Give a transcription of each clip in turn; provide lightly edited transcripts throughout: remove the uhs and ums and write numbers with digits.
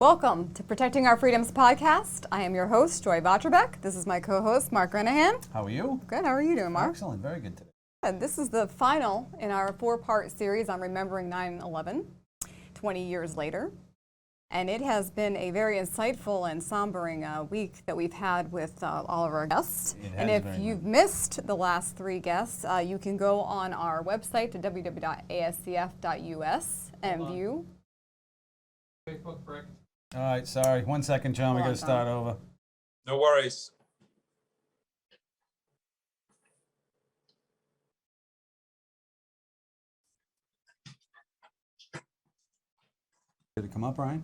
Welcome to Protecting Our Freedoms podcast. I am your host, Joy Vatrabek. This is my co-host, Mark Renahan. How are you? Good. How are you doing, Mark? Excellent. Very good today. And this is the final in our four-part series on remembering 9/11, 20 years later. And it has been a very insightful and sombering week that we've had with all of our guests. And if you've missed the last three guests, you can go on our website to www.ascf.us and view. Facebook break. All right, sorry. 1 second, John. We got to start over. No worries. Did it come up, Ryan?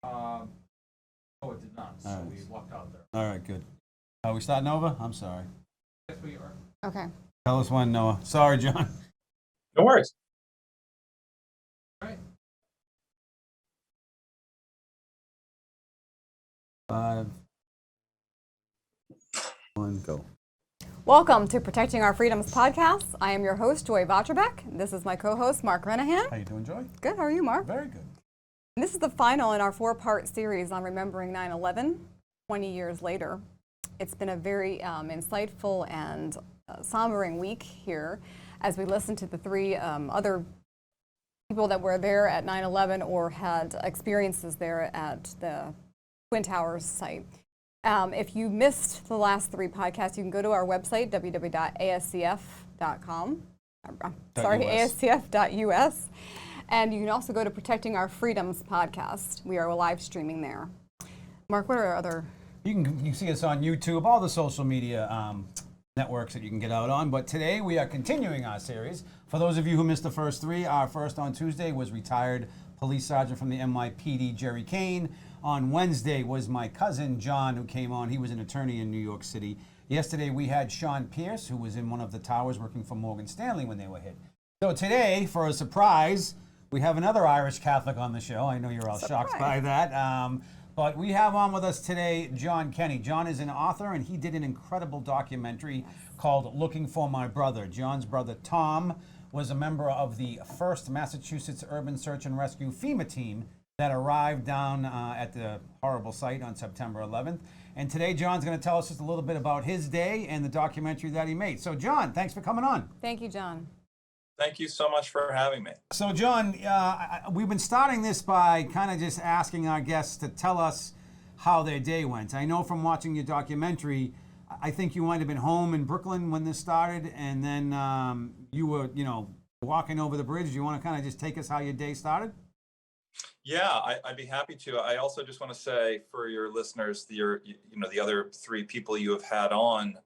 Oh, it did not. So All right. we walked out there. All right, good. Are we starting over? I'm sorry. Yes, we are. Okay. Tell us when, Noah. Sorry, John. No worries. All right. 5, 1, go. Welcome to Protecting Our Freedoms podcast. I am your host, Joy Vatrabek. This is my co-host, Mark Renahan. How you doing, Joy? Good. How are you, Mark? Very good. And this is the final in our four-part series on remembering 9/11, 20 years later. It's been a very insightful and sombering week here as we listen to the three other people that were there at 9/11 or had experiences there at the Twin Towers site. If you missed the last three podcasts, you can go to our website, www.ascf.com. ascf.us. And you can also go to Protecting Our Freedoms podcast. We are live streaming there. Mark, what are our other? You can see us on YouTube, all the social media networks that you can get out on. But today we are continuing our series. For those of you who missed the first three, our first on Tuesday was retired police sergeant from the NYPD, Jerry Kane. On Wednesday was my cousin, John, who came on. He was an attorney in New York City. Yesterday we had Sean Pierce, who was in one of the towers working for Morgan Stanley when they were hit. So today, for a surprise, we have another Irish Catholic on the show. I know you're all shocked by that. But we have on with us today John Kenney. John is an author, and he did an incredible documentary called Looking for My Brother. John's brother, Tom, was a member of the 1st Massachusetts Urban Search and Rescue FEMA Team that arrived down at the horrible site on September 11th. And today, John's going to tell us just a little bit about his day and the documentary that he made. So, John, thanks for coming on. Thank you, John. Thank you so much for having me. So, John, we've been starting this by kind of just asking our guests to tell us how their day went. I know from watching your documentary, I think you might have been home in Brooklyn when this started, and then you were, walking over the bridge. Do you want to kind of just take us how your day started? Yeah, I'd be happy to. I also just want to say for your listeners, the other three people you have had on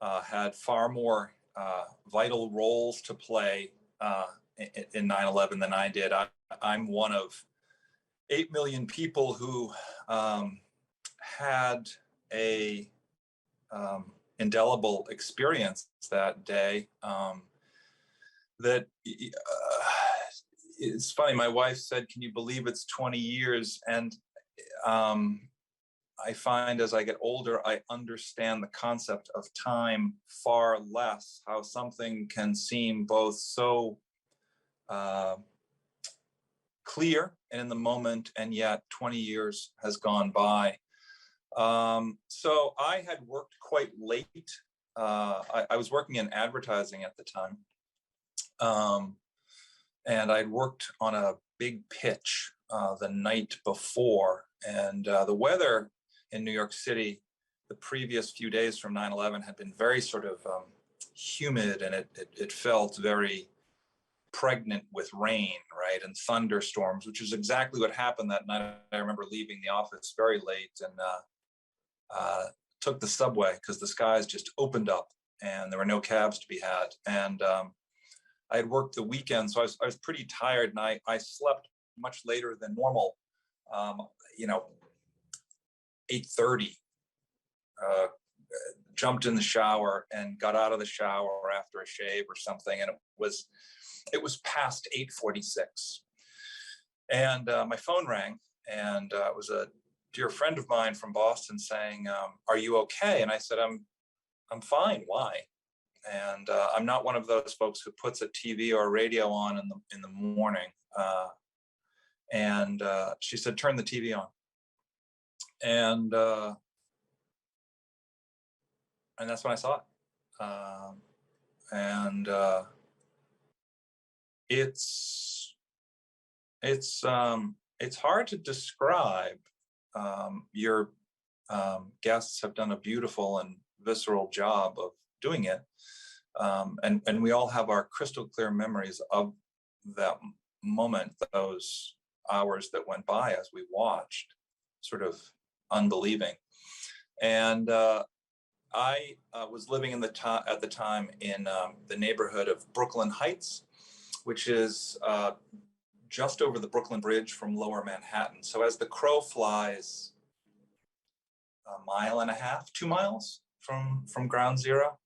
had far more vital roles to play in 9/11 than I did. I'm one of 8 million people who had a indelible experience that day. It's funny. My wife said, "Can you believe it's 20 years?" And I find as I get older, I understand the concept of time far less, how something can seem both so clear and in the moment, and yet 20 years has gone by. So I had worked quite late. I was working in advertising at the time. And I'd worked on a big pitch the night before, and the weather in New York City the previous few days from 9/11 had been very sort of humid, and it felt very pregnant with rain, right, and thunderstorms, which is exactly what happened that night. I remember leaving the office very late and took the subway because the skies just opened up and there were no cabs to be had. And I had worked the weekend, so I was pretty tired, and I slept much later than normal. 8:30. Jumped in the shower and got out of the shower after a shave or something, and it was past 8:46. And my phone rang, and it was a dear friend of mine from Boston saying, "Are you okay?" And I said, "I'm fine. Why?" And I'm not one of those folks who puts a TV or a radio on in the morning. And she said, turn the TV on. And that's when I saw it. And it's hard to describe. Your guests have done a beautiful and visceral job of doing it. And we all have our crystal clear memories of that moment, those hours that went by as we watched, sort of unbelieving. And I was living at the time in the neighborhood of Brooklyn Heights, which is just over the Brooklyn Bridge from Lower Manhattan. So as the crow flies, a mile and a half, 2 miles from Ground Zero,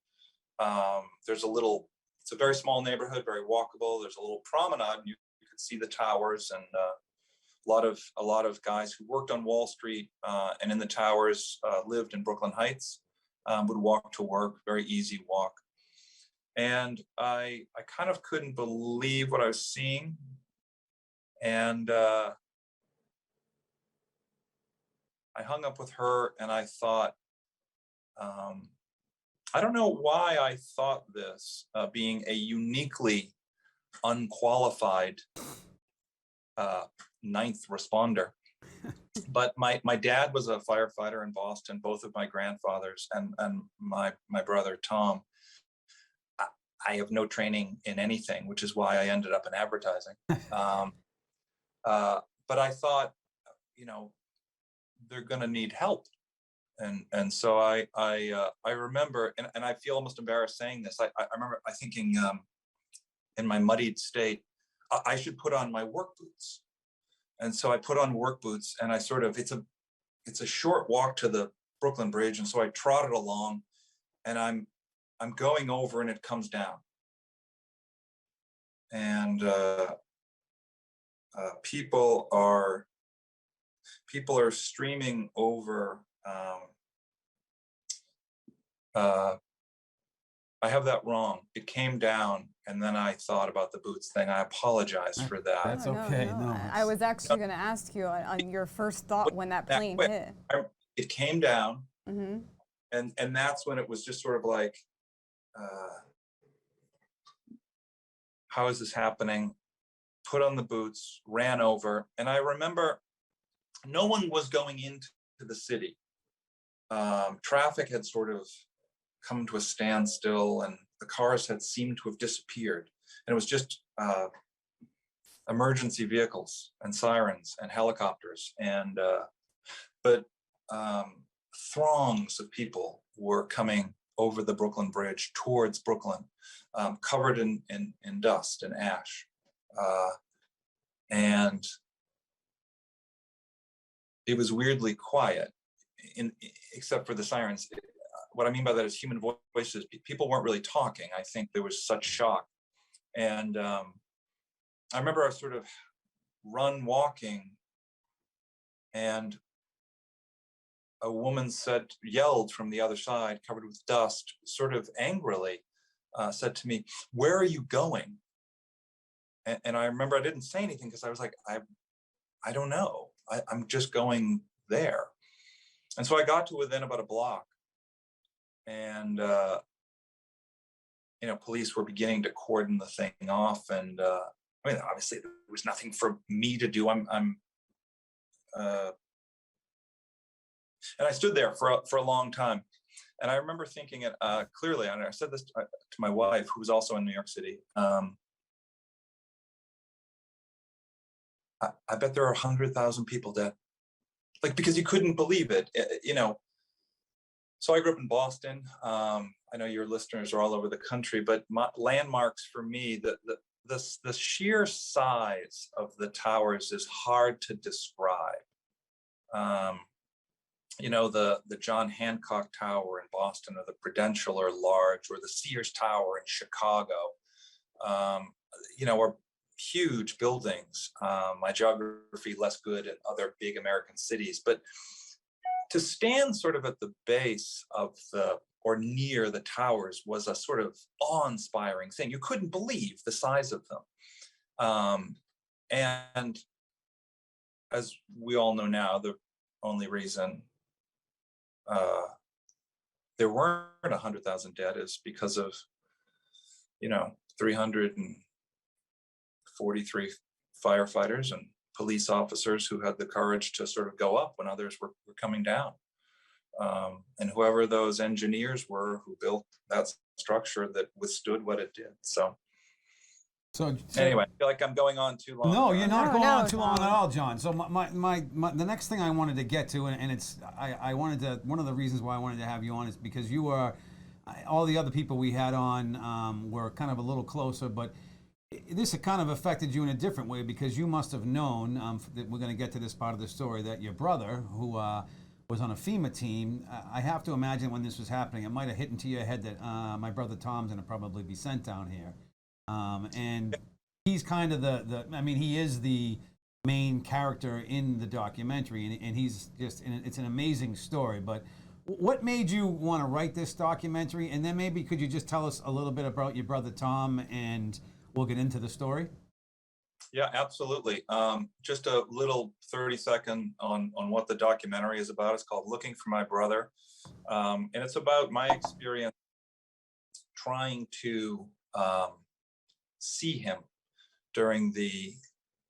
there's it's a very small neighborhood, very walkable. There's a little promenade, and you could see the towers, and a lot of guys who worked on Wall Street and in the towers lived in Brooklyn Heights, would walk to work, very easy walk. And I kind of couldn't believe what I was seeing. And I hung up with her, and I thought, I don't know why I thought this, being a uniquely unqualified ninth responder. But my dad was a firefighter in Boston, both of my grandfathers, and my brother, Tom. I have no training in anything, which is why I ended up in advertising. But I thought, they're going to need help. And so I remember, and I feel almost embarrassed saying this. I remember thinking, in my muddied state, I should put on my work boots. And so I put on work boots, and it's a short walk to the Brooklyn Bridge. And so I trotted along, and I'm going over, and it comes down. And people are streaming over. I have that wrong. It came down, and then I thought about the boots thing. I apologize for that. That's okay. No, I was actually going to ask you on your first thought when that plane hit. It came down, Mm-hmm. and that's when it was just sort of like, how is this happening? Put on the boots, ran over, and I remember no one was going into the city. Traffic had sort of come to a standstill, and the cars had seemed to have disappeared. And it was just emergency vehicles and sirens and helicopters. But throngs of people were coming over the Brooklyn Bridge towards Brooklyn, covered in dust and ash. And it was weirdly quiet, except for the sirens. What I mean by that is human voices. People weren't really talking. I think there was such shock. And I remember I sort of walking, and a woman yelled from the other side, covered with dust, sort of angrily, said to me, "Where are you going?" And I remember I didn't say anything because I was like, I don't know. I'm just going there. And so I got to within about a block, and police were beginning to cordon the thing off. And obviously there was nothing for me to do. And I stood there for a long time. And I remember thinking it clearly, and I said this to my wife, who was also in New York City. I bet there are 100,000 people dead, because you couldn't believe it, So I grew up in Boston. I know your listeners are all over the country, but landmarks for me, the sheer size of the towers is hard to describe. The John Hancock Tower in Boston, or the Prudential are large, or the Sears Tower in Chicago, are huge buildings. My geography less good in other big American cities, but to stand sort of at the base of or near the towers was a sort of awe-inspiring thing. You couldn't believe the size of them. And as we all know now, the only reason there weren't 100,000 dead is because of, 343 firefighters and police officers who had the courage to sort of go up when others were coming down. And whoever those engineers were who built that structure that withstood what it did. So anyway, I feel like I'm going on too long. No, you're not going on too John. long at all, John. So the next thing I wanted to get to, and it's I wanted to, one of the reasons why I wanted to have you on is because you are, all the other people we had on were kind of a little closer, but this kind of affected you in a different way because you must have known, that we're going to get to this part of the story, that your brother, who was on a FEMA team, I have to imagine when this was happening, it might have hit into your head that my brother Tom's going to probably be sent down here. And he's kind of he is the main character in the documentary, and he's just, it's an amazing story. But what made you want to write this documentary? And then maybe could you just tell us a little bit about your brother Tom, and we'll get into the story? Yeah, absolutely. Just a little 30-second on what the documentary is about. It's called Looking for My Brother. And it's about my experience trying to see him during the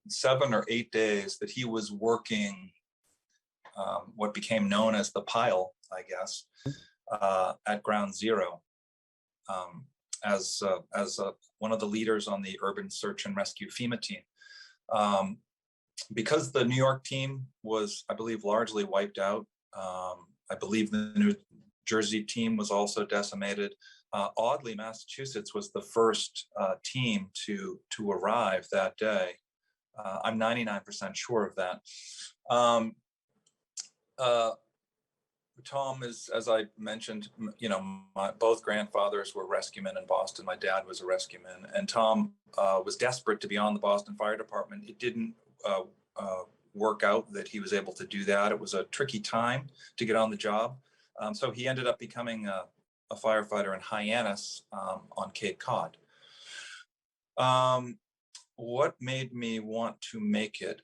7 or 8 days that he was working what became known as the pile, I guess, at Ground Zero, as one of the leaders on the urban search and rescue FEMA team. Because the New York team was, I believe, largely wiped out. I believe the New Jersey team was also decimated. Oddly, Massachusetts was the first team to arrive that day. I'm 99% sure of that. Tom is, as I mentioned, both grandfathers were rescuemen in Boston. My dad was a rescueman, and Tom was desperate to be on the Boston Fire Department. It didn't work out that he was able to do that. It was a tricky time to get on the job. So he ended up becoming a firefighter in Hyannis on Cape Cod. What made me want to make it?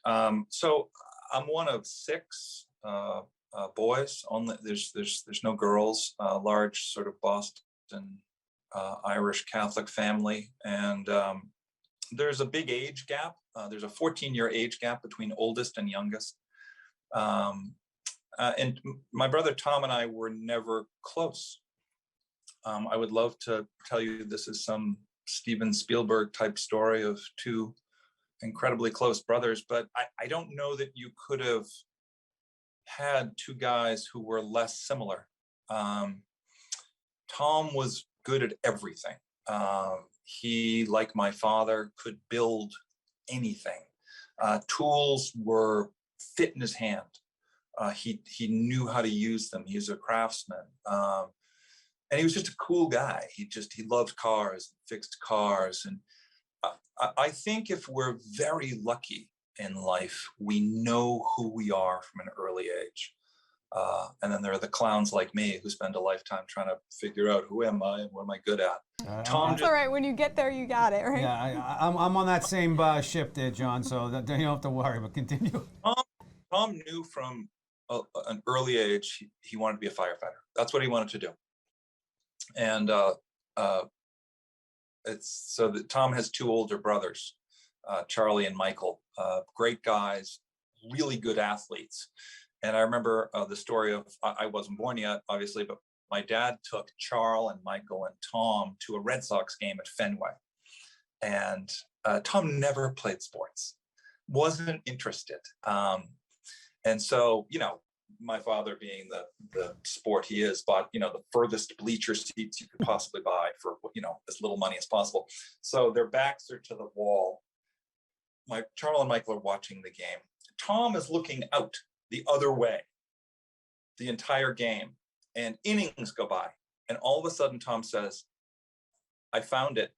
So I'm one of 6 boys. Only there's no girls. Large sort of Boston Irish Catholic family, and there's a big age gap. There's a 14-year age gap between oldest and youngest. And my brother Tom and I were never close. I would love to tell you this is some Steven Spielberg type story of 2 incredibly close brothers, but I don't know that you could have had 2 guys who were less similar. Tom was good at everything. He, like my father, could build anything. Tools were fit in his hand. He knew how to use them. He was a craftsman. And he was just a cool guy. He loved cars, fixed cars. And I think if we're very lucky in life, we know who we are from an early age. And then there are the clowns like me who spend a lifetime trying to figure out who am I and what am I good at. That's all right. When you get there, you got it, right? Yeah, I'm on that same ship there, John, so you don't have to worry, but continue. Tom knew from an early age he wanted to be a firefighter. That's what he wanted to do. And it's so that Tom has 2 older brothers, Charlie and Michael, great guys, really good athletes. And I remember the story of, I wasn't born yet, obviously, but my dad took Charles and Michael and Tom to a Red Sox game at Fenway. And Tom never played sports, wasn't interested. And so, my father, being the sport he is, bought, the furthest bleacher seats you could possibly buy for, as little money as possible. So their backs are to the wall. Charles and Michael are watching the game. Tom is looking out the other way the entire game, and innings go by. And all of a sudden, Tom says, "I found it."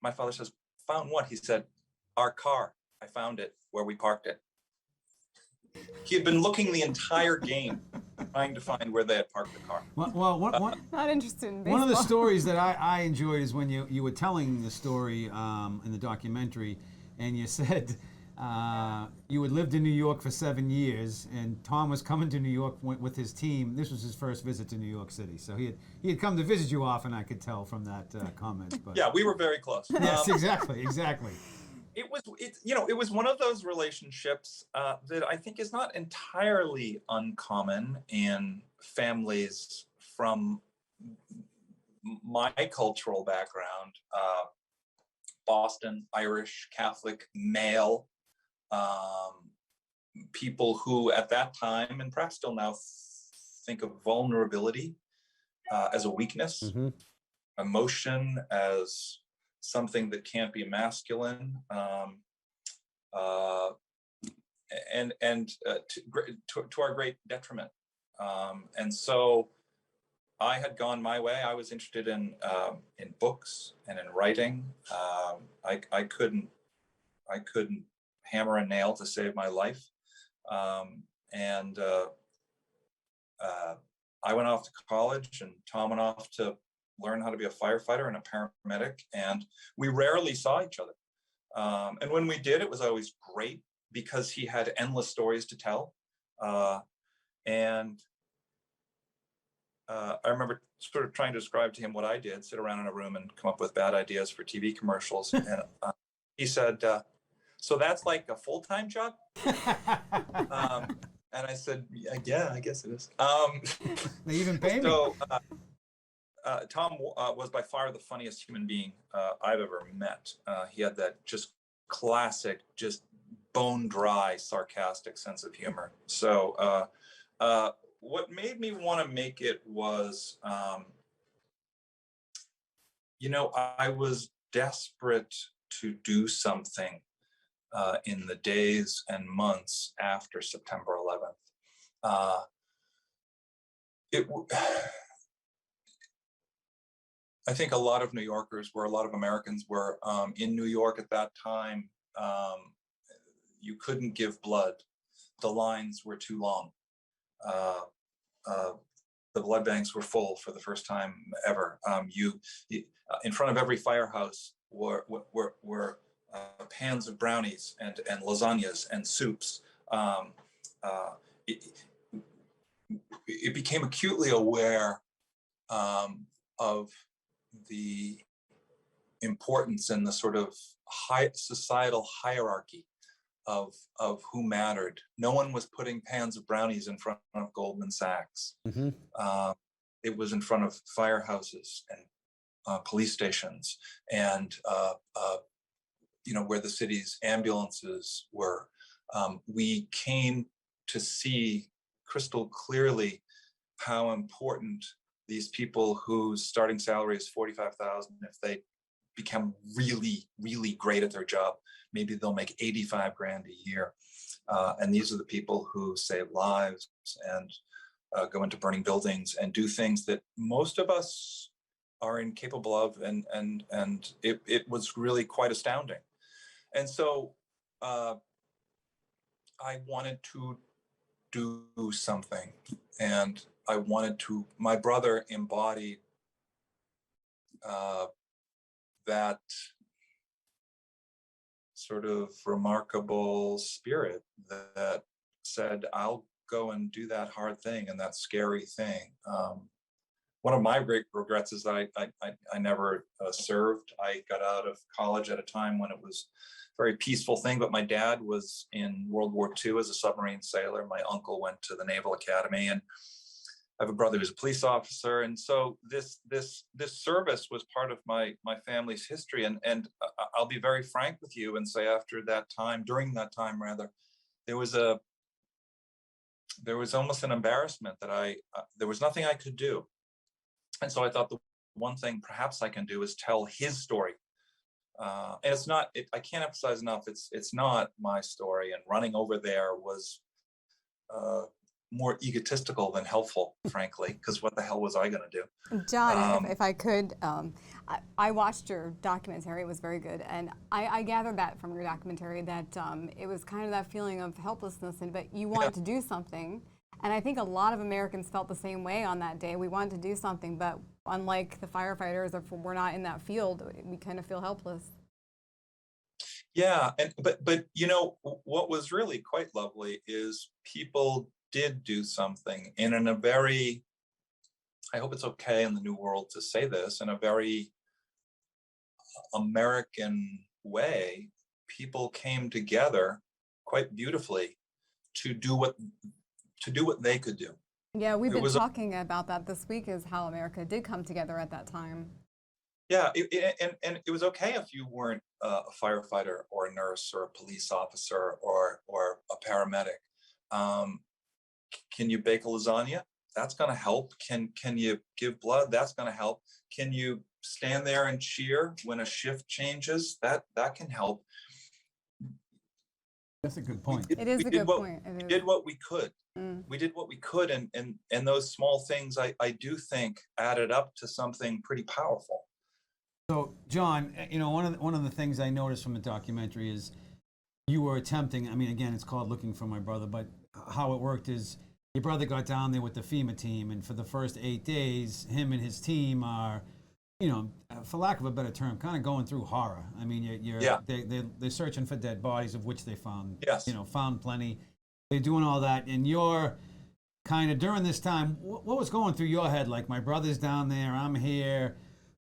My father says, "Found what?" He said, "Our car. I found it where we parked it." He had been looking the entire game trying to find where they had parked the car. Well, Not interested in baseball. one of the stories that I enjoyed is when you were telling the story in the documentary, and you said you had lived in New York for 7 years, and Tom was coming to New York with his team. This was his first visit to New York City, so he had come to visit you often. I could tell from that comment. But Yeah, we were very close. yes, exactly. It was one of those relationships that I think is not entirely uncommon in families from my cultural background. Boston, Irish, Catholic, male, people who at that time, and perhaps still now, think of vulnerability as a weakness, Mm-hmm. emotion as something that can't be masculine, to our great detriment. And so I had gone my way. I was interested in books and in writing. I couldn't hammer a nail to save my life, and I went off to college, and Tom went off to learn how to be a firefighter and a paramedic, and we rarely saw each other. And when we did, it was always great because he had endless stories to tell, and I remember sort of trying to describe to him what I did, sit around in a room and come up with bad ideas for TV commercials. And he said, so that's like a full-time job? And I said, yeah, I guess it is. They even pay me. So Tom was by far the funniest human being I've ever met. He had that just classic, just bone-dry, sarcastic sense of humor. So what made me want to make it was, I was desperate to do something in the days and months after September 11th. I think a lot of New Yorkers were, a lot of Americans were in New York at that time. You couldn't give blood. The lines were too long. The blood banks were full for the first time ever. In front of every firehouse were pans of brownies and lasagnas and soups. It became acutely aware of the importance and the sort of high societal hierarchy of who mattered. No one was putting pans of brownies in front of Goldman Sachs. Mm-hmm. It was in front of firehouses and police stations and where the city's ambulances were. We came to see crystal clearly how important these people whose starting salary is $45,000, if they become really, really great at their job, maybe they'll make 85 grand a year. And these are the people who save lives and go into burning buildings and do things that most of us are incapable of. And it was really quite astounding. And so I wanted to do something, and my brother embodied that sort of remarkable spirit that said, I'll go and do that hard thing and that scary thing. One of my great regrets is that I never served. I got out of college at a time when it was a very peaceful thing, but my dad was in World War II as a submarine sailor. My uncle went to the Naval Academy, and I have a brother who's a police officer. And so this service was part of my family's history. And I'll be very frank with you and say during that time, there was almost an embarrassment that there was nothing I could do. And so I thought the one thing perhaps I can do is tell his story. And it's not, I can't emphasize enough, it's not my story. And running over there was more egotistical than helpful, frankly, because what the hell was I going to do? John, if I could, I watched your documentary. It was very good. And I gathered that from your documentary that it was kind of that feeling of helplessness, but you wanted to do something. And I think a lot of Americans felt the same way on that day. We wanted to do something, but unlike the firefighters, if we're not in that field, we kind of feel helpless. Yeah, and but you know what was really quite lovely is people did do something, and in a very, I hope it's okay in the new world to say this, in a very American way, people came together quite beautifully to do what they could do. Yeah, we've It been was talking about that this week, is how America did come together at that time. Yeah, and it was okay if you weren't a firefighter or a nurse or a police officer or a paramedic. Um, can you bake a lasagna? That's going to help. Can you give blood? That's going to help. Can you stand there and cheer when a shift changes? That can help. That's a good point. It is We a did good what point. It we is. did what we could. Mm. We did what we could, and those small things I do think added up to something pretty powerful. So, John, you know, one of the things I noticed from the documentary is you were attempting. I mean, again, it's called Looking for My Brother, but how it worked is your brother got down there with the FEMA team, and for the first 8 days, him and his team are, you know, for lack of a better term, kind of going through horror. I mean, Yeah. they're searching for dead bodies, of which they found, Yes. you know, found plenty. They're doing all that, and you're kind of during this time. What was going through your head? Like, my brother's down there, I'm here.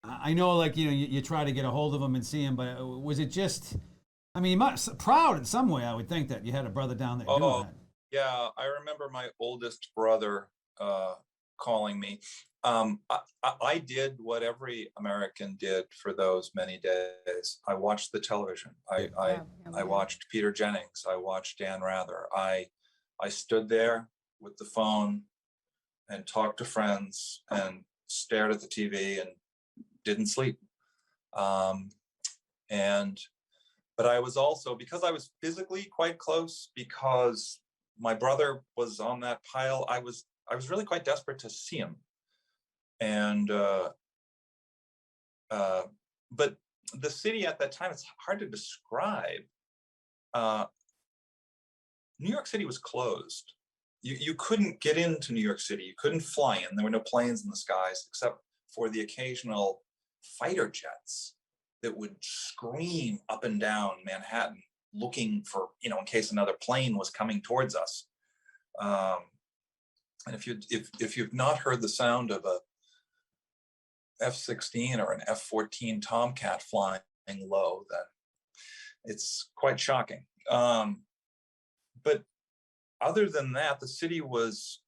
I know, like, you know, you try to get a hold of him and see him, but was it just? I mean, you must proud in some way. I would think that you had a brother down there doing Oh, that. yeah. I remember my oldest brother calling me. I did what every American did for those many days. I watched the television. Yeah. I watched Peter Jennings. I watched Dan Rather. I stood there with the phone and talked to friends and stared at the TV and didn't sleep. But I was also, because I was physically quite close, because my brother was on that pile, I was really quite desperate to see him. And but the city at that time, it's hard to describe. New York City was closed. You couldn't get into New York City. You couldn't fly in. There were no planes in the skies except for the occasional fighter jets that would scream up and down Manhattan looking for, you know, in case another plane was coming towards us. And if you've not heard the sound of a F-16 or an F-14 Tomcat flying low, then it's quite shocking. But other than that, the city was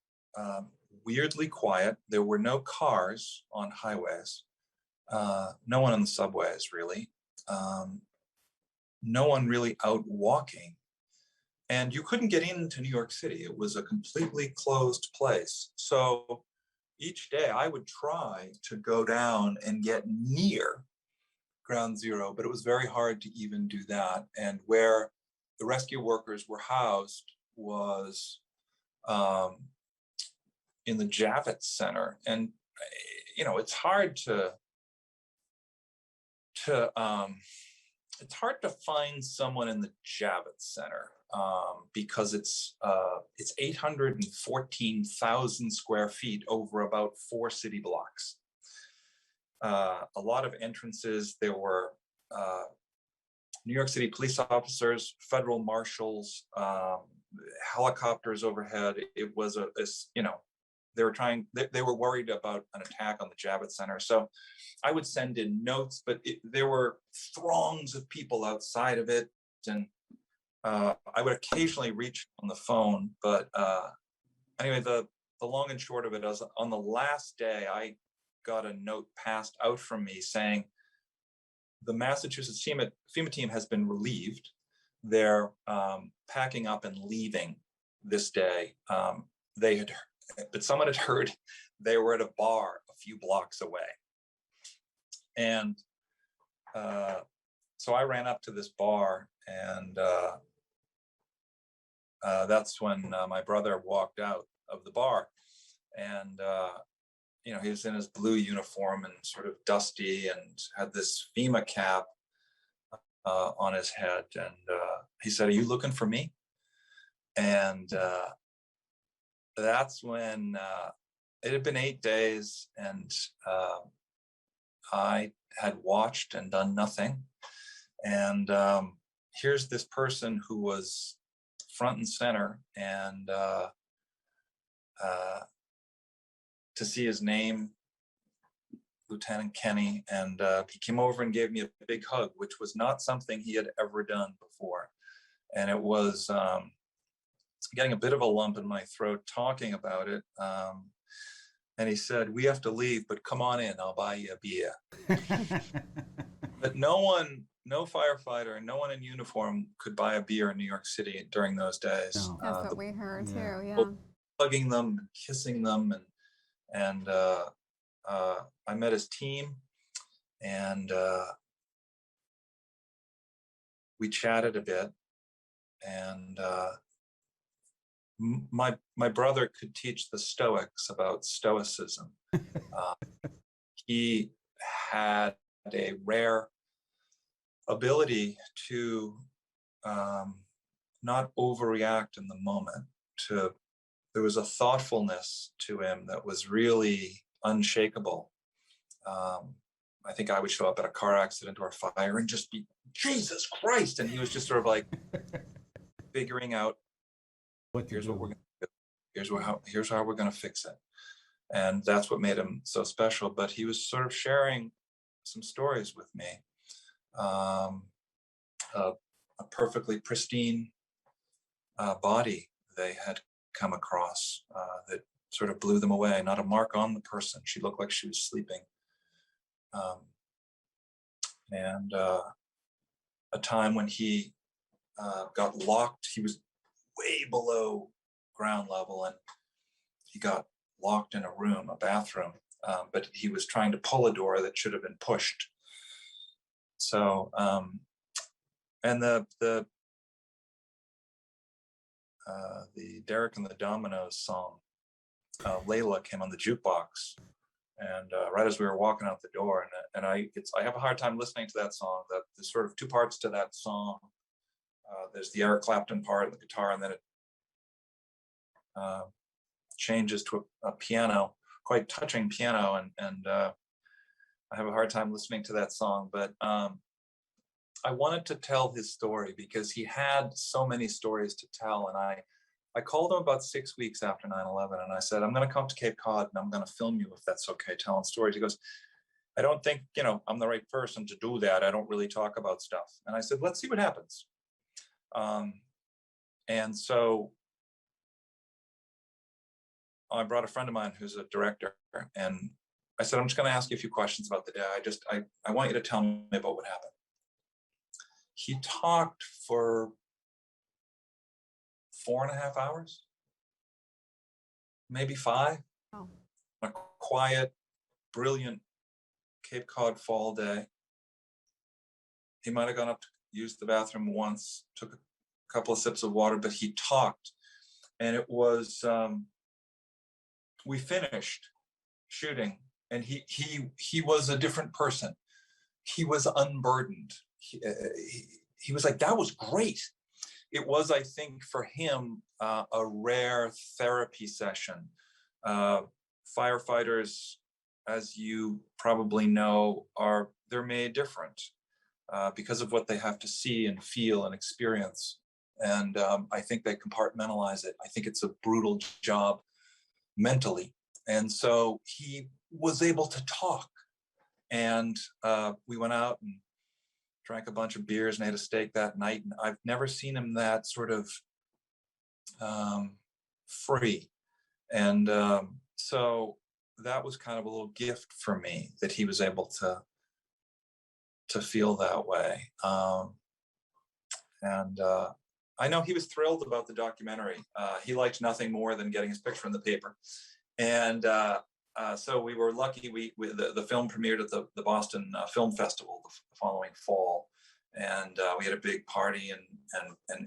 weirdly quiet. There were no cars on highways. No one on the subways, really. No one really out walking. And you couldn't get into New York City. It was a completely closed place. So each day I would try to go down and get near ground zero, but it was very hard to even do that. And where the rescue workers were housed was in the Javits Center. And, you know, it's hard to find someone in the Javits Center because it's 814,000 square feet over about 4 city blocks. A lot of entrances. There were New York City police officers, federal marshals, helicopters overhead. It was you know, they were worried about an attack on the Javits Center. So I would send in notes, but there were throngs of people outside of it. And I would occasionally reach on the phone. But anyway, the long and short of it is, on the last day, I got a note passed out from me saying, the Massachusetts FEMA team has been relieved. They're packing up and leaving this day. But someone had heard they were at a bar a few blocks away. And so I ran up to this bar, and that's when my brother walked out of the bar. And you know, he was in his blue uniform and sort of dusty, and had this FEMA cap on his head. And he said, "Are you looking for me?" And that's when it had been 8 days, and I had watched and done nothing. And here's this person who was front and center, and to see his name, Lieutenant Kenney, and he came over and gave me a big hug, which was not something he had ever done before. And it was getting a bit of a lump in my throat talking about it. And he said, "We have to leave, but come on in, I'll buy you a beer." But no firefighter, no one in uniform could buy a beer in New York City during those days. No. That's what we heard too, yeah. Hugging them, and kissing them, and I met his team, and we chatted a bit, and my brother could teach the Stoics about Stoicism. He had a rare ability to not overreact in the moment. There was a thoughtfulness to him that was really unshakable. I think I would show up at a car accident or a fire and just be, "Jesus Christ!" And he was just sort of like figuring out, here's what we're going to do. Here's how we're going to fix it. And that's what made him so special. But he was sort of sharing some stories with me. A perfectly pristine body they had come across that sort of blew them away. Not a mark on the person. She looked like she was sleeping. And a time when he got locked. He was way below ground level, and he got locked in a room, a bathroom, but he was trying to pull a door that should have been pushed. So, and the Derek and the Dominoes song, Layla, came on the jukebox, and right as we were walking out the door, and I have a hard time listening to that song. There's sort of two parts to that song. There's the Eric Clapton part, the guitar, and then it changes to a piano, quite touching piano, and I have a hard time listening to that song. But I wanted to tell his story because he had so many stories to tell, and I called him about 6 weeks after 9/11, and I said, "I'm going to come to Cape Cod and I'm going to film you if that's okay, telling stories." He goes, "I don't think, I'm the right person to do that. I don't really talk about stuff." And I said, "Let's see what happens." And so I brought a friend of mine who's a director, and I said, "I'm just going to ask you a few questions about the day. I want you to tell me about what happened." He talked for 4.5 hours, maybe 5. Oh. A quiet, brilliant Cape Cod fall day. He might have gone up to use the bathroom once, took a couple of sips of water, but he talked. And it was, we finished shooting, and he was a different person. He was unburdened. He was like, "That was great." It was, I think, for him, a rare therapy session. Firefighters, as you probably know, they're made different because of what they have to see and feel and experience. And I think they compartmentalize it. I think it's a brutal job mentally. And so he was able to talk. And we went out and drank a bunch of beers and ate a steak that night. And I've never seen him that sort of free. And so that was kind of a little gift for me, that he was able to feel that way. And I know he was thrilled about the documentary. He liked nothing more than getting his picture in the paper. And so we were lucky. The film premiered at the Boston Film Festival the following fall, and we had a big party and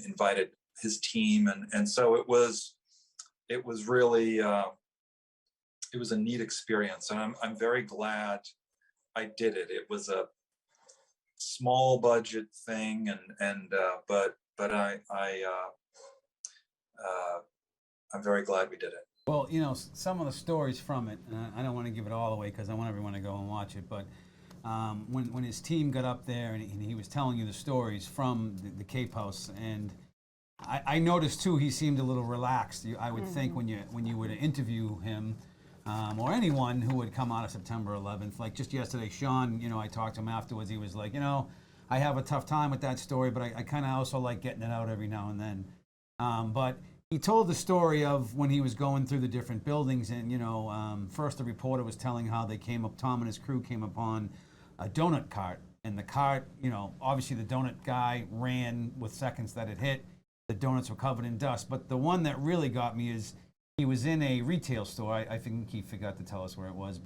invited his team, and so it was really it was a neat experience, and I'm very glad I did it. It was a small budget thing, but I'm very glad we did it. Well, some of the stories from it, and I don't want to give it all away because I want everyone to go and watch it, but when his team got up there and he was telling you the stories from the Cape House, and I noticed too he seemed a little relaxed. I would think when you were to interview him, or anyone who would come out of September 11th, like just yesterday, Sean, I talked to him afterwards. He was like, I have a tough time with that story, but I kind of also like getting it out every now and then. But he told the story of when he was going through the different buildings, and first the reporter was telling how Tom and his crew came upon a donut cart, and the cart, obviously the donut guy ran with seconds that it hit. The donuts were covered in dust, but the one that really got me is he was in a retail store. I think he forgot to tell us where it was,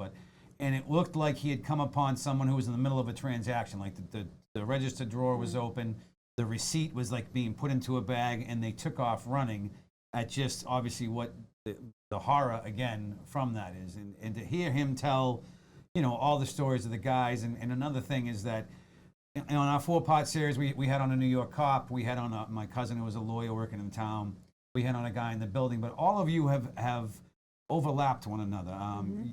and it looked like he had come upon someone who was in the middle of a transaction, like the register drawer was open, the receipt was like being put into a bag, and they took off running at just obviously what the horror again from that is, and to hear him tell all the stories of the guys. And another thing is that on our 4-part series, we had on a New York cop, we had on my cousin who was a lawyer working in town, we had on a guy in the building, but all of you have overlapped one another.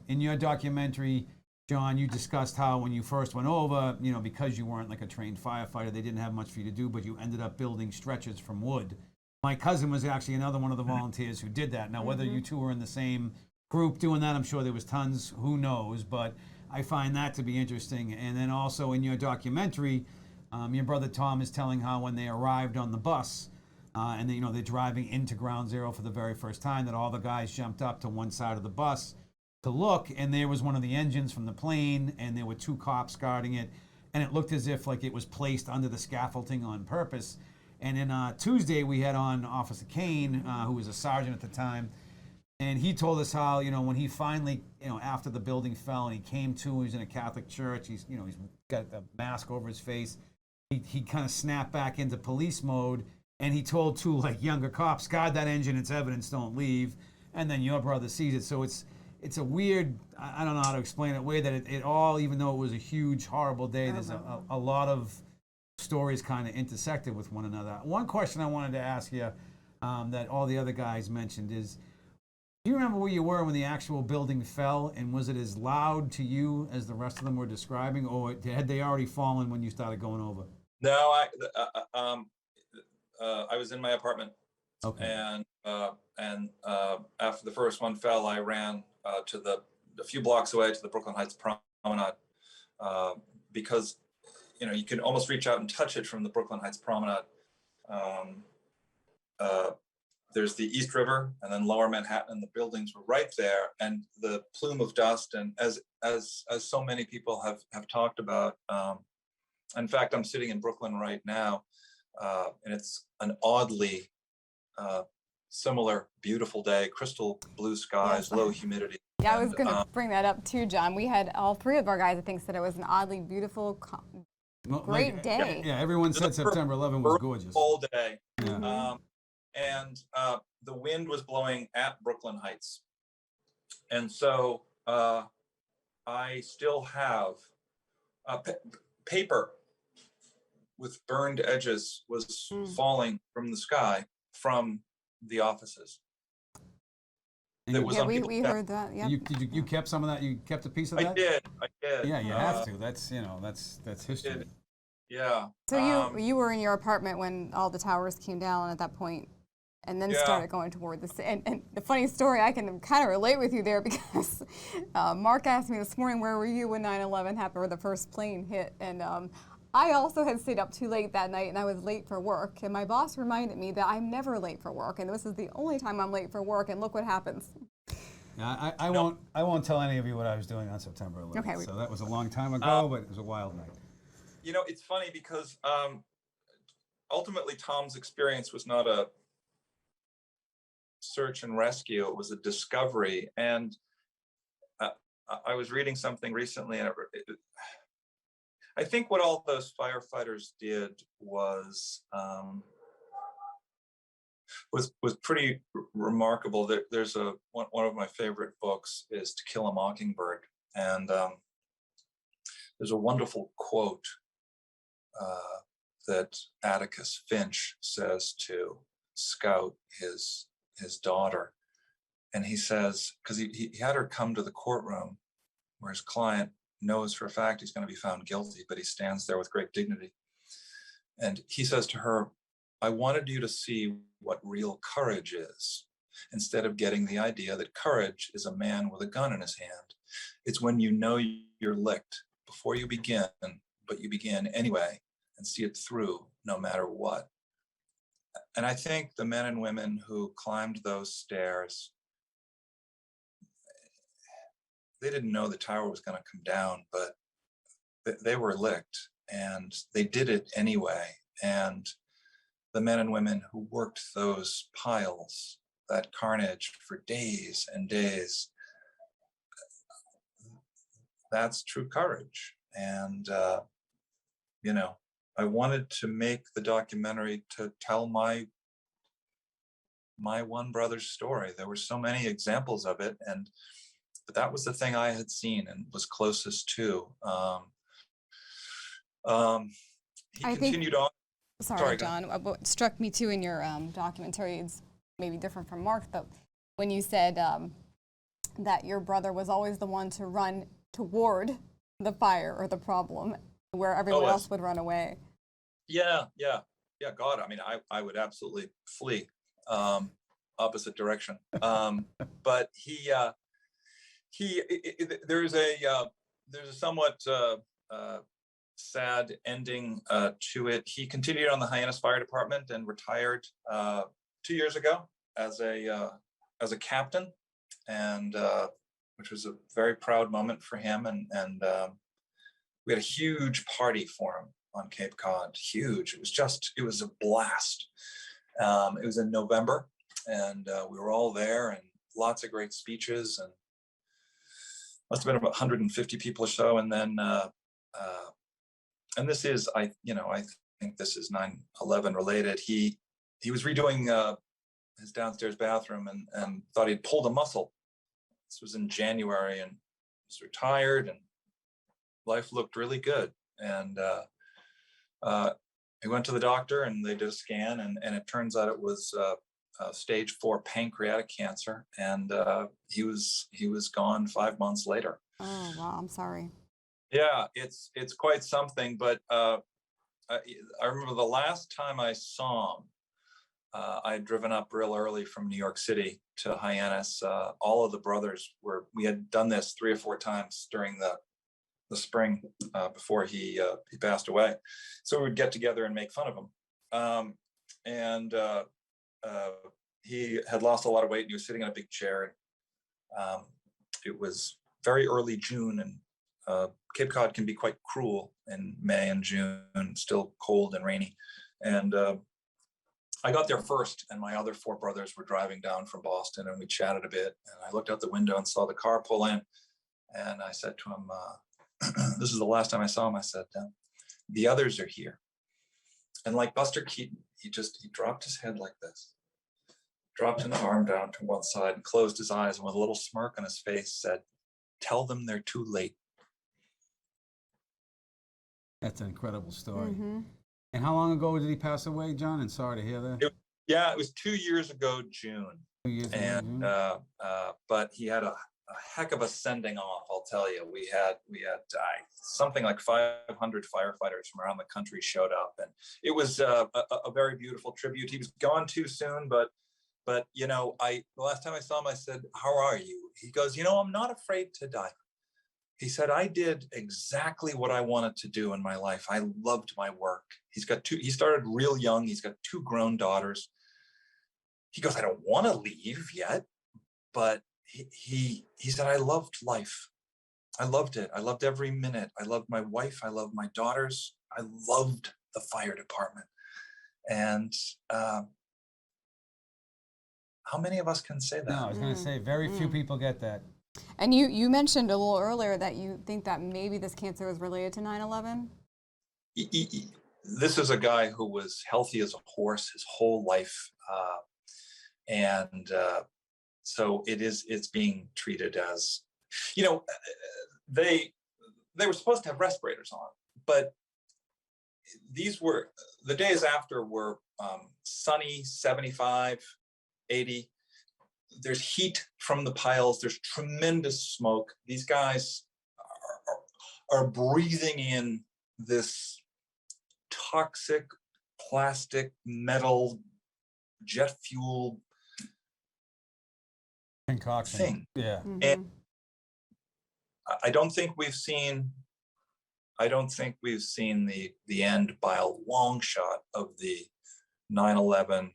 In your documentary, John, you discussed how when you first went over, because you weren't like a trained firefighter, they didn't have much for you to do, but you ended up building stretchers from wood. My cousin was actually another one of the volunteers who did that. Now, whether you two were in the same group doing that, I'm sure there was tons, who knows, but I find that to be interesting. And then also in your documentary, your brother Tom is telling how when they arrived on the bus, and they're driving into Ground Zero for the very first time, that all the guys jumped up to one side of the bus to look, and there was one of the engines from the plane, and there were 2 cops guarding it, and it looked as if like it was placed under the scaffolding on purpose. And then Tuesday we had on Officer Kane, who was a sergeant at the time, and he told us how when he finally after the building fell and he came to, he was in a Catholic church, he's got a mask over his face, he kind of snapped back into police mode, and he told 2 like younger cops, guard that engine, it's evidence, don't leave. And then your brother sees it. So it's a weird, I don't know how to explain it, way that it all, even though it was a huge, horrible day, there's a lot of stories kind of intersected with one another. One question I wanted to ask you that all the other guys mentioned is, do you remember where you were when the actual building fell, and was it as loud to you as the rest of them were describing, or had they already fallen when you started going over? No, I was in my apartment, Okay. and after the first one fell, I ran to a few blocks away to the Brooklyn Heights Promenade, because you can almost reach out and touch it from the Brooklyn Heights Promenade. There's the East River, and then Lower Manhattan, and the buildings were right there, and the plume of dust. And as so many people have talked about, in fact, I'm sitting in Brooklyn right now, and it's an oddly similar, beautiful day, crystal blue skies, low humidity. Yeah, I was going to bring that up too, John. We had all 3 of our guys, I think, said it was an oddly beautiful, great day. Yeah, everyone said September 11th was gorgeous. Whole day. Yeah. And the wind was blowing at Brooklyn Heights. And so I still have paper with burned edges was falling from the sky from the offices. And we heard that. Yeah. You kept some of that? You kept a piece of that? I did. Yeah, you have to. That's that's history. Yeah. So you were in your apartment when all the towers came down at that point, and then started going toward the city. And the funny story, I can kind of relate with you there, because Mark asked me this morning, where were you when 9/11 happened, or the first plane hit? And I also had stayed up too late that night, and I was late for work. And my boss reminded me that I'm never late for work, and this is the only time I'm late for work. And look what happens. Yeah, I won't tell any of you what I was doing on September 11th. Okay, so that was a long time ago, but it was a wild night. It's funny because ultimately Tom's experience was not a search and rescue, it was a discovery. And I was reading something recently, and I think what all those firefighters did was pretty remarkable. There's one of my favorite books is To Kill a Mockingbird, and there's a wonderful quote that Atticus Finch says to Scout, his daughter, and he says, because he had her come to the courtroom where his client knows for a fact he's going to be found guilty, but he stands there with great dignity. And he says to her, I wanted you to see what real courage is, instead of getting the idea that courage is a man with a gun in his hand. It's when you know you're licked before you begin, but you begin anyway and see it through no matter what. And I think the men and women who climbed those stairs, they didn't know the tower was going to come down, but they were licked and they did it anyway. And the men and women who worked those piles, that carnage for days and days, that's true courage. And, I wanted to make the documentary to tell my one brother's story. There were so many examples of it, but that was the thing I had seen and was closest to. He continued on. Sorry, John. What struck me too in your documentary is maybe different from Mark, but when you said that your brother was always the one to run toward the fire or the problem, where everyone else would run away. Yeah. God, I mean, I would absolutely flee opposite direction. But there's a somewhat sad ending to it. He continued on the Hyannis Fire Department and retired 2 years ago as a captain, and which was a very proud moment for him. And we had a huge party for him on Cape Cod. Huge. It was a blast. It was in November, and we were all there, and lots of great speeches, and must have been about 150 people or so. And then, and this is, I think this is 9/11 related. He was redoing his downstairs bathroom and thought he'd pulled a muscle. This was in January, and he's retired, and life looked really good. And he went to the doctor, and they did a scan, and it turns out it was stage 4 pancreatic cancer, and he was gone 5 months later. Oh wow, I'm sorry. Yeah, it's quite something. But I remember the last time I saw him, I had driven up real early from New York City to Hyannis. All of the brothers we had done this 3 or 4 times during the spring before he passed away. So we would get together and make fun of him. He had lost a lot of weight, and he was sitting in a big chair. It was very early June, and Cape Cod can be quite cruel in May and June, still cold and rainy. And I got there first, and my other 4 brothers were driving down from Boston, and we chatted a bit. And I looked out the window and saw the car pull in, and I said to him, this is the last time I saw him. I said, the others are here. And like Buster Keaton, he dropped his head like this, dropped an arm down to one side, and closed his eyes, and with a little smirk on his face said, tell them they're too late. That's an incredible story. Mm-hmm. And how long ago did he pass away, John? And sorry to hear that. It was 2 years ago, June. 2 years ago, June. But he had a heck of a sending off, I'll tell you. We had something like 500 firefighters from around the country showed up, and it was a very beautiful tribute. He was gone too soon, but the last time I saw him, I said, how are you? He goes, I'm not afraid to die. He said, I did exactly what I wanted to do in my life. I loved my work. He started real young. He's got 2 grown daughters. He goes, I don't want to leave yet, but he said, I loved life. I loved it. I loved every minute. I loved my wife. I loved my daughters. I loved the fire department. And how many of us can say that? No, I was going to say, very few people get that. And you mentioned a little earlier that you think that maybe this cancer was related to 9/11? This is a guy who was healthy as a horse his whole life. So it's being treated as, they were supposed to have respirators on, but the days after were sunny, 75, 80. There's heat from the piles. There's tremendous smoke. These guys are breathing in this toxic plastic, metal, jet fuel Concoction. thing. Yeah. And I don't think we've seen the end by a long shot of the 9/11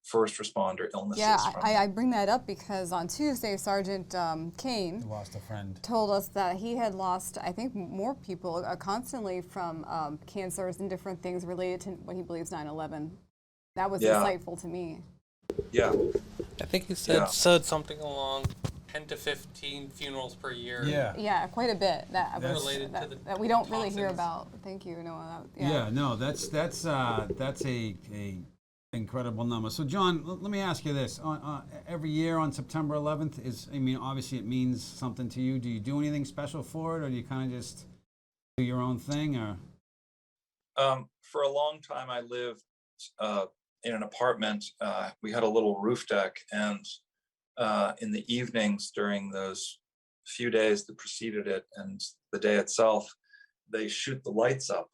first responder illnesses. Yeah, I bring that up because on Tuesday, Sergeant Kane Lost a friend. told us that he had lost, I think, more people constantly from cancers and different things related to what he believes 9/11. That was insightful to me. Yeah. I think he said something along 10 to 15 funerals per year. Yeah. Yeah, quite a bit. That related to the that we don't really hear tossings. about. Thank you, Noah. Yeah, no, that's a incredible number. So, John, let me ask you this: every year on September 11th obviously it means something to you. Do you do anything special for it, or do you kind of just do your own thing, or? For a long time, I lived in an apartment. We had a little roof deck, and in the evenings during those few days that preceded it and the day itself, they shoot the lights up.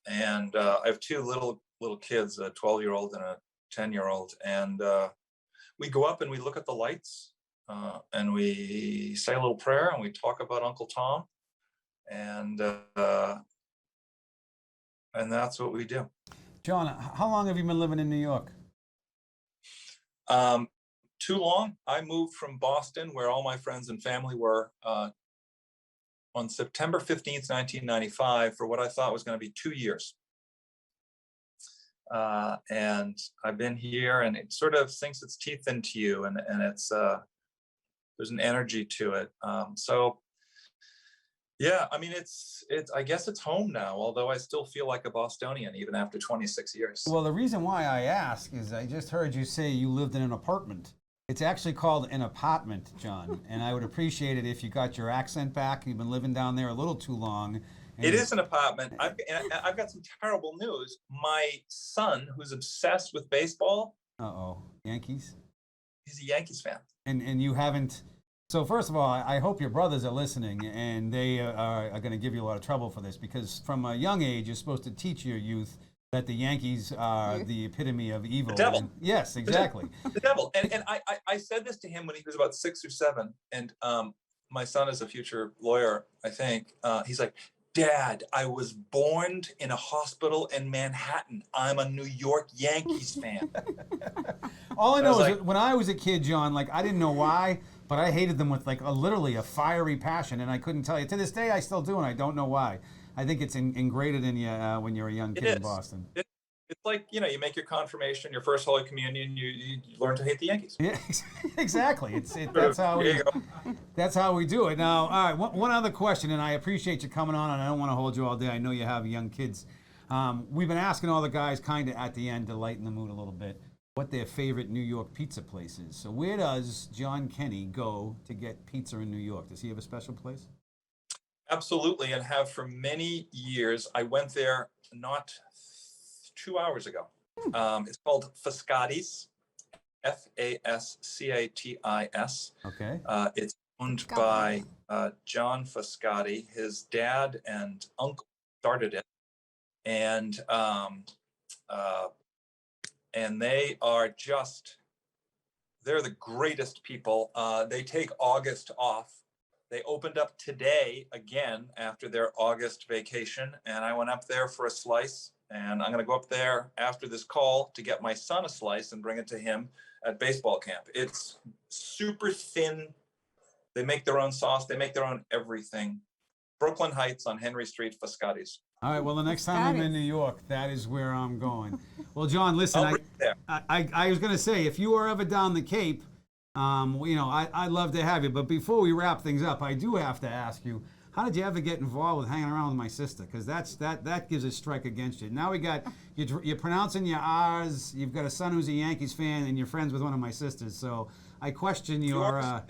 And I have two little kids, a 12-year-old and a 10-year-old, and we go up and we look at the lights, and we say a little prayer, and we talk about Uncle Tom, and that's what we do. John, how long have you been living in New York? Too long. I moved from Boston, where all my friends and family were, on September 15th, 1995, for what I thought was going to be 2 years. And I've been here, and it sort of sinks its teeth into you, and it's there's an energy to it. So yeah, I mean, it's I guess it's home now, although I still feel like a Bostonian even after 26 years. Well, the reason why I ask is I just heard you say you lived in an apartment. It's actually called an apartment, John, and I would appreciate it if you got your accent back. You've been living down there a little too long. It is an apartment. I've got some terrible news. My son, who's obsessed with baseball, Yankees? he's a Yankees fan. And you haven't. So first of all, I hope your brothers are listening, and they are going to give you a lot of trouble for this, because from a young age, you're supposed to teach your youth that the Yankees are the epitome of evil. The devil. And, yes, exactly. The devil. And I said this to him when he was about 6 or 7, and my son is a future lawyer, I think. He's like, Dad, I was born in a hospital in Manhattan. I'm a New York Yankees fan. All I know is that when I was a kid, John, like, I didn't know why, but I hated them with like literally a fiery passion, and I couldn't tell you. To this day, I still do, and I don't know why. I think it's ingrained in you when you're a young kid in Boston. It's like, you make your confirmation, your first Holy Communion, you learn to hate the Yankees. Yeah, exactly. That's how we do it. Now, all right, one other question, and I appreciate you coming on, and I don't want to hold you all day. I know you have young kids. We've been asking all the guys kind of at the end to lighten the mood a little bit what their favorite New York pizza place is. So where does John Kenney go to get pizza in New York? Does he have a special place? Absolutely, and have for many years. I went there not 2 hours ago. It's called Foscati's, Fascatis. Okay. It's owned by John Foscati. His dad and uncle started it, and they are they're the greatest people. They take August off. They opened up today again after their August vacation, and I went up there for a slice, and I'm going to go up there after this call to get my son a slice and bring it to him at baseball camp. It's super thin. They make their own sauce. They make their own everything. Brooklyn Heights on Henry Street, Foscati's. All right, well, the next time I'm in New York, that is where I'm going. Well, John, listen, I was going to say, if you are ever down the Cape, I'd love to have you. But before we wrap things up, I do have to ask you, how did you ever get involved with hanging around with my sister? Because that gives a strike against you. Now you're pronouncing your R's. You've got a son who's a Yankees fan, and you're friends with one of my sisters. So I question your.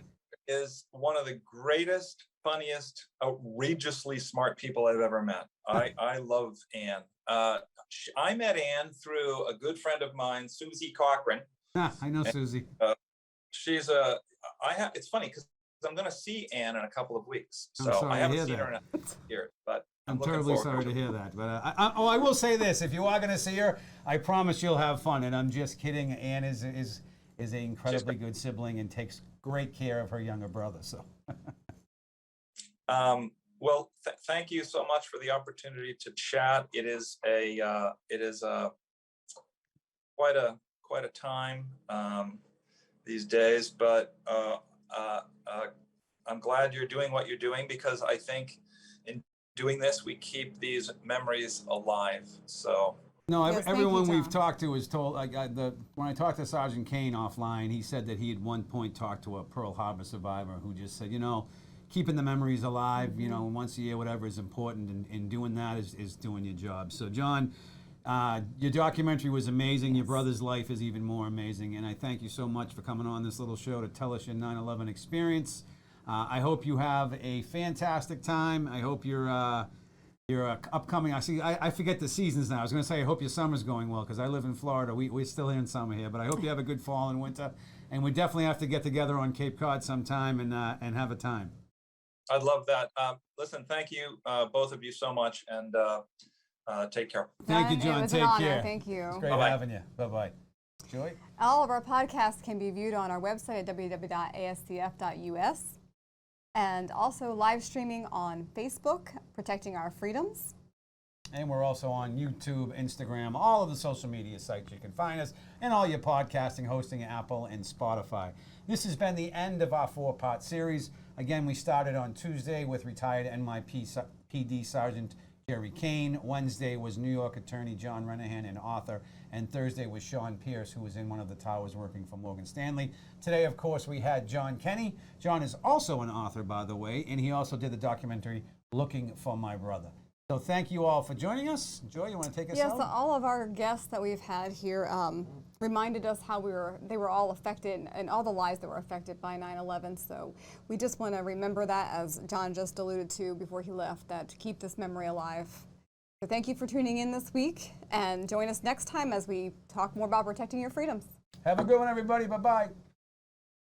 Is one of the greatest, funniest, outrageously smart people I've ever met. I love Anne. I met Anne through a good friend of mine, Susie Cochran. I know Susie. It's funny because I'm going to see Anne in a couple of weeks. I'm So sorry I to haven't hear seen that. her in a year, but I'm looking terribly forward sorry to to it. hear that. But I will say this: if you are going to see her, I promise you'll have fun. And I'm just kidding. Anne is an incredibly good sibling and takes great care of her younger brother. So. Well, thank you so much for the opportunity to chat. It is quite a time these days, but I'm glad you're doing what you're doing, because I think in doing this we keep these memories alive. So. No, Yes, thank everyone you, we've Tom. talked to is told. When I talked to Sergeant Kane offline, he said that he at one point talked to a Pearl Harbor survivor who just said, keeping the memories alive, once a year, whatever is important, and doing that is doing your job. So, John, your documentary was amazing. Your brother's life is even more amazing, and I thank you so much for coming on this little show to tell us your 9/11 experience. I hope you have a fantastic time. I hope your upcoming. I forget the seasons now. I was going to say I hope your summer's going well, because I live in Florida. We're still in summer here, but I hope you have a good fall and winter. And we definitely have to get together on Cape Cod sometime and have a time. I'd love that. Listen, thank you, both of you, so much, and take care. Thank you, It John. was an Take honor. care. Thank you. It's great Bye-bye. having you. Bye-bye. Joy? All of our podcasts can be viewed on our website at www.astf.us, and also live streaming on Facebook, Protecting Our Freedoms. And we're also on YouTube, Instagram, all of the social media sites you can find us, and all your podcasting, hosting, Apple and Spotify. This has been the end of our 4-part series. Again, we started on Tuesday with retired NYPD Sergeant Jerry Kane. Wednesday was New York attorney John Renahan and author. And Thursday was Sean Pierce, who was in one of the towers working for Morgan Stanley. Today, of course, we had John Kenney. John is also an author, by the way, and he also did the documentary Looking for My Brother. So thank you all for joining us. Joy, you want to take us Yes, out? all of our guests that we've had here reminded us how they were all affected, and all the lives that were affected by 9/11. So we just want to remember that, as John just alluded to before he left, that to keep this memory alive. So thank you for tuning in this week, and join us next time as we talk more about protecting your freedoms. Have a good one, everybody. Bye-bye.